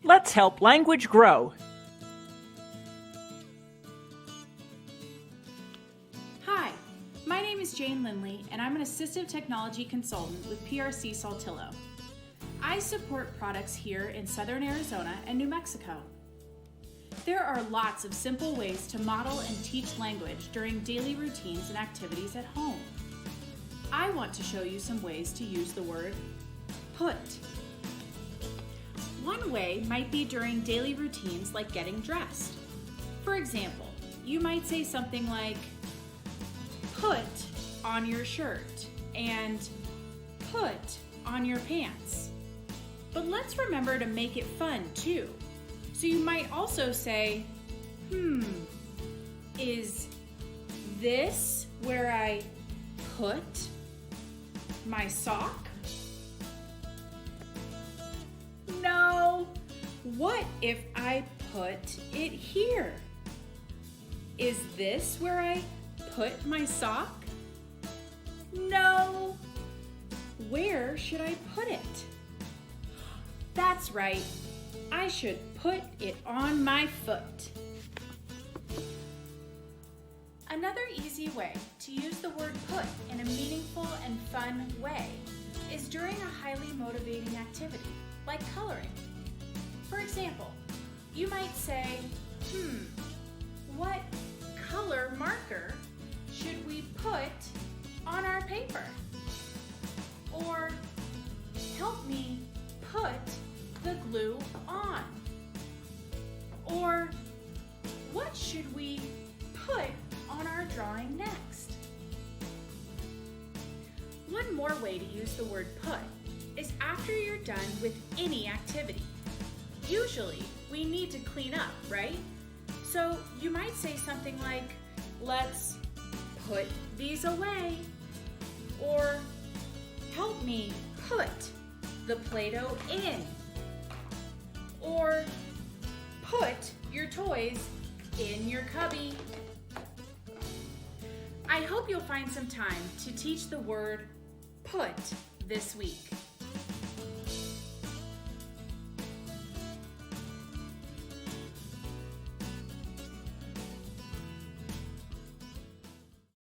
Let's help language grow. Hi, my name is Jane Lindley, and I'm an assistive technology consultant with PRC-Saltillo. I support products here in Southern Arizona and New Mexico. There are lots of simple ways to model and teach language during daily routines and activities at home. I want to show you some ways to use the word put. One way might be during daily routines like getting dressed. For example, you might say something like, put on your shirt and put on your pants. But let's remember to make it fun too. So you might also say, is this where I put my sock? No, what if I put it here? Is this where I put my sock? No, where should I put it? That's right, I should put it on my foot. Another easy way to use the word put in a meaningful and fun way is during a highly motivating activity, like coloring. For example, you might say, what color marker should we put on our paper? Or, help me put the glue on. Or, what should we put on our drawing next? One more way to use the word put is after you're done with any activity. Usually, we need to clean up, right? So you might say something like, let's put these away. Or, help me put the Play-Doh in. Or, put your toys in your cubby. I hope you'll find some time to teach the word put this week.